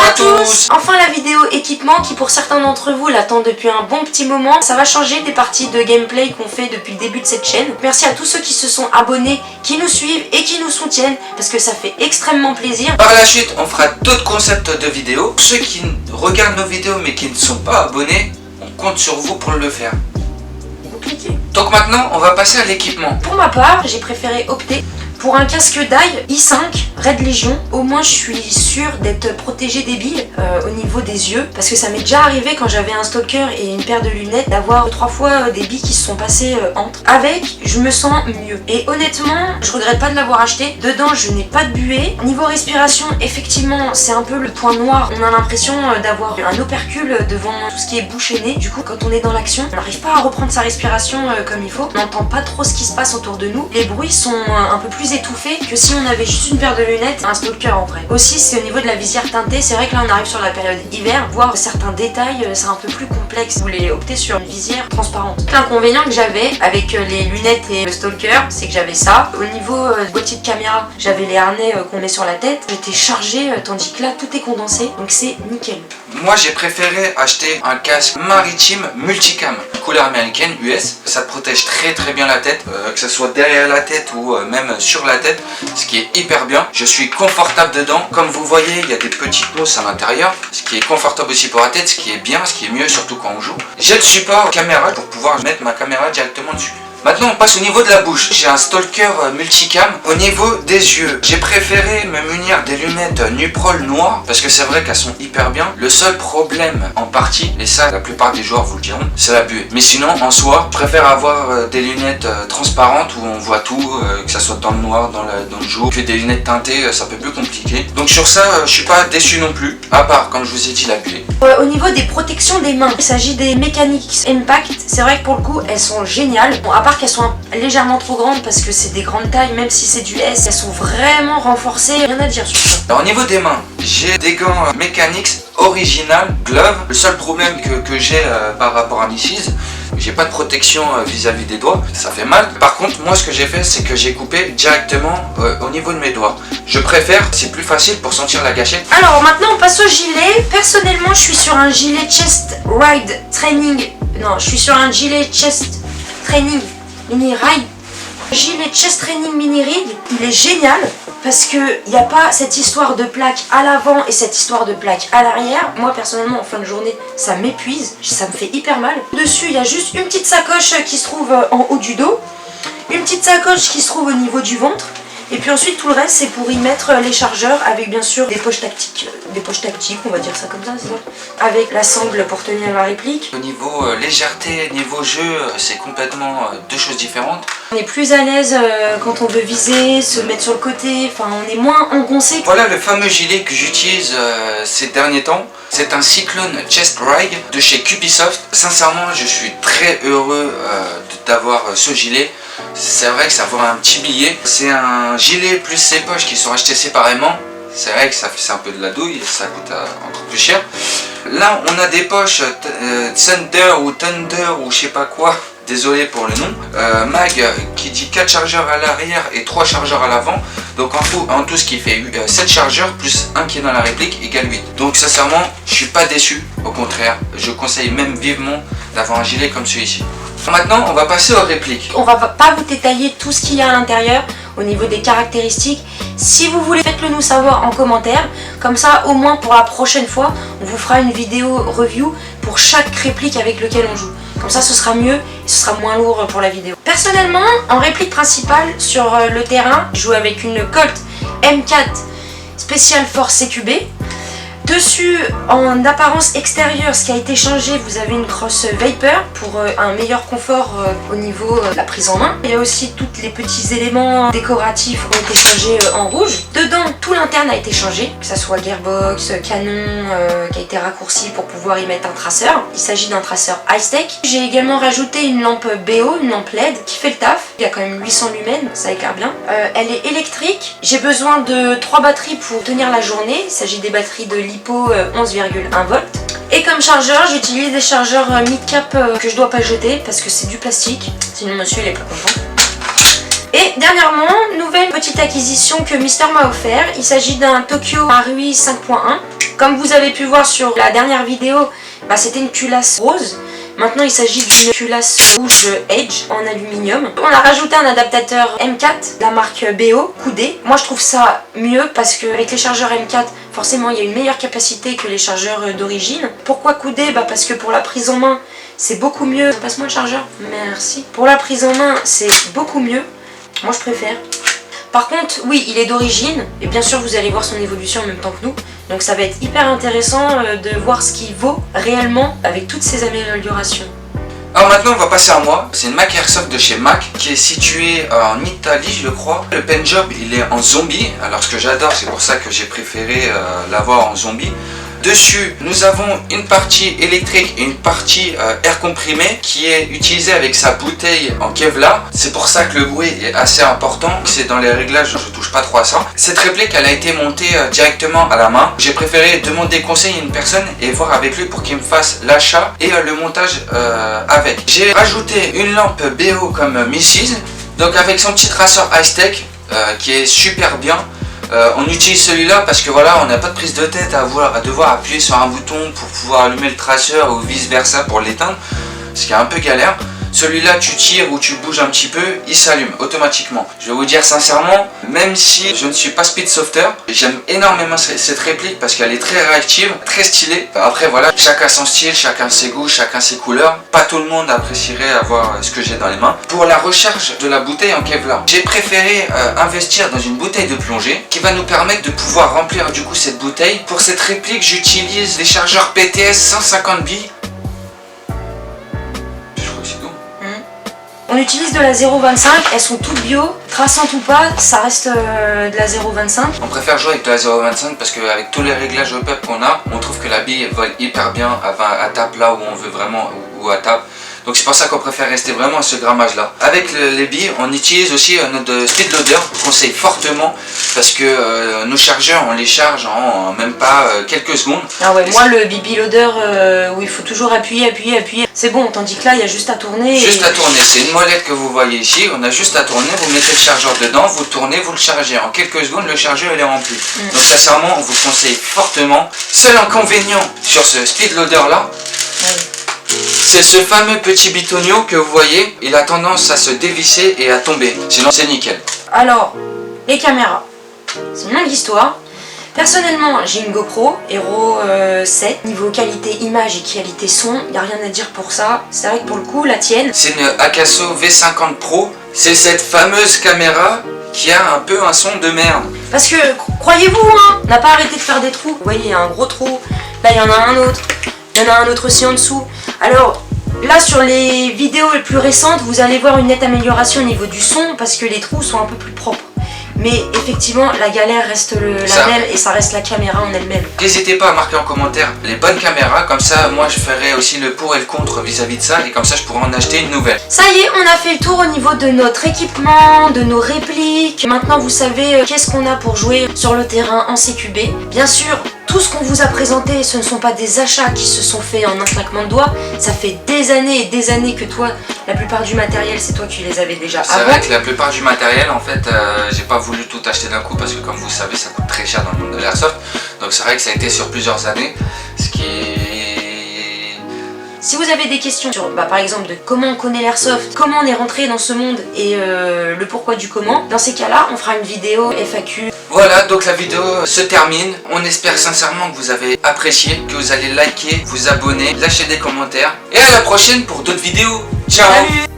Bonjour à tous. Enfin la vidéo équipement qui pour certains d'entre vous l'attendent depuis un bon petit moment. Ça va changer des parties de gameplay qu'on fait depuis le début de cette chaîne. Merci à tous ceux qui se sont abonnés, qui nous suivent et qui nous soutiennent parce que ça fait extrêmement plaisir. Par la suite on fera d'autres concepts de vidéos. Ceux qui regardent nos vidéos mais qui ne sont pas abonnés, on compte sur vous pour le faire. Vous cliquez. Donc maintenant on va passer à l'équipement. Pour ma part, j'ai préféré opter pour un casque d'ail i5 Red Legion. Au moins je suis sûre d'être protégée des billes au niveau des yeux, parce que ça m'est déjà arrivé quand j'avais un stalker et une paire de lunettes d'avoir 3 fois des billes qui se sont passées entre. Avec, je me sens mieux et honnêtement je regrette pas de l'avoir acheté. Dedans je n'ai pas de buée. Niveau respiration, effectivement c'est un peu le point noir. On a l'impression d'avoir un opercule devant tout ce qui est bouche et nez. Du coup quand on est dans l'action, on n'arrive pas à reprendre sa respiration comme il faut. On n'entend pas trop ce qui se passe autour de nous. Les bruits sont un peu plus étouffé que si on avait juste une paire de lunettes, un stalker en vrai. Aussi c'est au niveau de la visière teintée, c'est vrai que là on arrive sur la période hiver, voir certains détails c'est un peu plus complexe. Vous voulez opter sur une visière transparente. L'inconvénient que j'avais avec les lunettes et le stalker, c'est que j'avais ça. Au niveau boîtier de caméra, j'avais les harnais qu'on met sur la tête. J'étais chargée tandis que là tout est condensé, donc c'est nickel. Moi j'ai préféré acheter un casque maritime multicam, couleur américaine US. Ça te protège très bien la tête, que ce soit derrière la tête ou même sur la tête, ce qui est hyper bien. Je suis confortable dedans. Comme vous voyez, il y a des petites mousses à l'intérieur, ce qui est confortable aussi pour la tête, ce qui est bien, ce qui est mieux surtout quand on joue. J'ai le support caméra pour pouvoir mettre ma caméra directement dessus. Maintenant on passe au niveau de la bouche. J'ai un stalker multicam. Au niveau des yeux, j'ai préféré me munir des lunettes Nuprol noires parce que c'est vrai qu'elles sont hyper bien. Le seul problème en partie, et ça la plupart des joueurs vous le diront, c'est la buée. Mais sinon en soi, je préfère avoir des lunettes transparentes où on voit tout, que ça soit dans le noir, dans le jour. Que des lunettes teintées, c'est un peu plus compliqué. Donc sur ça, je suis pas déçu non plus, à part comme je vous ai dit la buée. Au niveau des protections des mains, il s'agit des Mechanics Impact. C'est vrai que pour le coup elles sont géniales. Bon, à part qu'elles sont légèrement trop grandes parce que c'est des grandes tailles, même si c'est du S, elles sont vraiment renforcées, rien à dire sur ça. Alors au niveau des mains, j'ai des gants Mechanics Original Glove. Le seul problème que j'ai par rapport à Mrs, j'ai pas de protection vis-à-vis des doigts, ça fait mal. Par contre moi ce que j'ai fait c'est que j'ai coupé directement au niveau de mes doigts. Je préfère, c'est plus facile pour sentir la gâchette. Alors maintenant on passe au gilet. Personnellement je suis sur un gilet Chest Ride Training. Non, je suis sur un gilet Chest Training Mini Ride. Gilet Chest Training Mini Rig, il est génial parce que il n'y a pas cette histoire de plaque à l'avant et cette histoire de plaque à l'arrière. Moi personnellement en fin de journée ça m'épuise, ça me fait hyper mal. Dessus il y a juste une petite sacoche qui se trouve en haut du dos, une petite sacoche qui se trouve au niveau du ventre. Et puis ensuite tout le reste c'est pour y mettre les chargeurs avec bien sûr des poches tactiques. Des poches tactiques, on va dire ça comme ça, c'est ça. Avec la sangle pour tenir la réplique. Au niveau légèreté, niveau jeu, c'est complètement deux choses différentes. On est plus à l'aise quand on veut viser, se mettre sur le côté, enfin on est moins engoncé. Voilà le fameux gilet que j'utilise ces derniers temps. C'est un Cyclone Chest Ride de chez Cubisoft. Sincèrement je suis très heureux d'avoir ce gilet. C'est vrai que ça vaut un petit billet. C'est un gilet plus ses poches qui sont achetées séparément. C'est vrai que ça fait un peu de la douille, ça coûte encore plus cher. Là on a des poches Thunder ou je sais pas quoi. Désolé pour le nom. Mag qui dit 4 chargeurs à l'arrière et 3 chargeurs à l'avant. Donc en tout ce qui fait 7 chargeurs plus un qui est dans la réplique égale 8. Donc sincèrement je suis pas déçu. Au contraire, je conseille même vivement d'avoir un gilet comme celui-ci. Maintenant on va passer aux répliques. On va pas vous détailler tout ce qu'il y a à l'intérieur au niveau des caractéristiques. Si vous voulez, faites-le nous savoir en commentaire. Comme ça au moins pour la prochaine fois on vous fera une vidéo review pour chaque réplique avec lequel on joue. Comme ça ce sera mieux et ce sera moins lourd pour la vidéo. Personnellement en réplique principale sur le terrain, je joue avec une Colt M4 Special Force CQB. Dessus, en apparence extérieure, ce qui a été changé, vous avez une crosse Vapor pour un meilleur confort au niveau de la prise en main. Il y a aussi tous les petits éléments décoratifs ont été changés en rouge. Dedans, tout l'interne a été changé, que ce soit gearbox, canon qui a été raccourci pour pouvoir y mettre un traceur. Il s'agit d'un traceur high-tech. J'ai également rajouté une lampe BO, une lampe LED qui fait le taf. Il y a quand même 800 lumens, ça éclaire bien. Elle est électrique. J'ai besoin de 3 batteries pour tenir la journée. Il s'agit des batteries de LiPo 11,1 volts. Et comme chargeur, j'utilise des chargeurs mid-cap que je dois pas jeter parce que c'est du plastique. Sinon monsieur il est pas content. Et dernièrement, nouvelle petite acquisition que Mister m'a offert. Il s'agit d'un Tokyo Marui 5.1. Comme vous avez pu voir sur la dernière vidéo, c'était une culasse rose. Maintenant il s'agit d'une culasse rouge Edge en aluminium. On a rajouté un adaptateur M4 de la marque BO coudé. Moi je trouve ça mieux parce qu'avec les chargeurs M4 forcément il y a une meilleure capacité que les chargeurs d'origine. Pourquoi coudé? Parce que pour la prise en main c'est beaucoup mieux. Passe-moi le chargeur, merci. Pour la prise en main c'est beaucoup mieux. Moi je préfère. Par contre, oui, il est d'origine, et bien sûr vous allez voir son évolution en même temps que nous. Donc ça va être hyper intéressant de voir ce qu'il vaut réellement avec toutes ces améliorations. Alors maintenant on va passer à moi. C'est une Mac Airsoft de chez Mac qui est située en Italie je crois. Le pen job il est en zombie. Alors ce que j'adore, c'est pour ça que j'ai préféré l'avoir en zombie. Dessus, nous avons une partie électrique et une partie air comprimé qui est utilisée avec sa bouteille en Kevlar. C'est pour ça que le bruit est assez important. C'est dans les réglages, je touche pas trop à ça. Cette réplique, elle a été montée directement à la main. J'ai préféré demander conseil à une personne et voir avec lui pour qu'il me fasse l'achat et le montage avec. J'ai rajouté une lampe BO comme Mrs. Donc avec son petit traceur Hightech qui est super bien. On utilise celui-là parce que voilà, on n'a pas de prise de tête à devoir appuyer sur un bouton pour pouvoir allumer le traceur ou vice versa pour l'éteindre, ce qui est un peu galère. Celui-là, tu tires ou tu bouges un petit peu, il s'allume automatiquement. Je vais vous dire sincèrement, même si je ne suis pas speedsofter, j'aime énormément cette réplique parce qu'elle est très réactive, très stylée. Après voilà, chacun son style, chacun ses goûts, chacun ses couleurs. Pas tout le monde apprécierait avoir ce que j'ai dans les mains. Pour la recharge de la bouteille en Kevlar, j'ai préféré investir dans une bouteille de plongée qui va nous permettre de pouvoir remplir du coup cette bouteille. Pour cette réplique, j'utilise les chargeurs PTS 150 billes. On utilise de la 0,25, elles sont toutes bio, traçantes ou pas, ça reste de la 0,25. On préfère jouer avec de la 0,25 parce qu'avec tous les réglages au peuple qu'on a, on trouve que la bille vole hyper bien à table là où on veut vraiment, ou à table. Donc c'est pour ça qu'on préfère rester vraiment à ce grammage là. Avec les billes, on utilise aussi notre speed loader, je conseille fortement parce que nos chargeurs on les charge en même pas quelques secondes. Ah ouais, moi le BB loader où il faut toujours appuyer, c'est bon, tandis que là il y a juste à tourner. Juste à tourner, c'est une molette que vous voyez ici, on a juste à tourner, vous mettez le chargeur dedans, vous tournez, vous le chargez. En quelques secondes le chargeur il est rempli. Donc sincèrement on vous conseille fortement. Seul inconvénient sur ce speed loader là, c'est ce fameux petit bitonio que vous voyez, il a tendance à se dévisser et à tomber, sinon c'est nickel. Alors, les caméras, c'est une longue histoire. Personnellement, j'ai une GoPro Hero 7. Niveau qualité image et qualité son, il n'y a rien à dire pour ça. C'est vrai que pour le coup, la tienne... C'est une Akaso V50 Pro, c'est cette fameuse caméra qui a un peu un son de merde. Parce que, croyez-vous, on n'a pas arrêté de faire des trous. Vous voyez, il y a un gros trou, là il y en a un autre. Il y en a un autre aussi en dessous. Alors là sur les vidéos les plus récentes, vous allez voir une nette amélioration au niveau du son parce que les trous sont un peu plus propres. Mais effectivement la galère reste la même et ça reste la caméra en elle-même. N'hésitez pas à marquer en commentaire les bonnes caméras, comme ça moi je ferai aussi le pour et le contre vis-à-vis de ça et comme ça je pourrai en acheter une nouvelle. Ça y est, on a fait le tour au niveau de notre équipement, de nos répliques. Maintenant vous savez qu'est-ce qu'on a pour jouer sur le terrain en CQB. Bien sûr, tout ce qu'on vous a présenté, ce ne sont pas des achats qui se sont faits en un claquement de doigts. Ça fait des années et des années que toi, la plupart du matériel, c'est toi qui les avais déjà avant. C'est vrai que la plupart du matériel, en fait, j'ai pas voulu tout acheter d'un coup parce que comme vous savez, ça coûte très cher dans le monde de l'airsoft. Donc c'est vrai que ça a été sur plusieurs années, ce qui est... Si vous avez des questions sur, par exemple, de comment on connaît l'airsoft, comment on est rentré dans ce monde et le pourquoi du comment, dans ces cas-là, on fera une vidéo FAQ. Voilà, donc la vidéo se termine. On espère sincèrement que vous avez apprécié, que vous allez liker, vous abonner, lâcher des commentaires. Et à la prochaine pour d'autres vidéos. Ciao! Salut!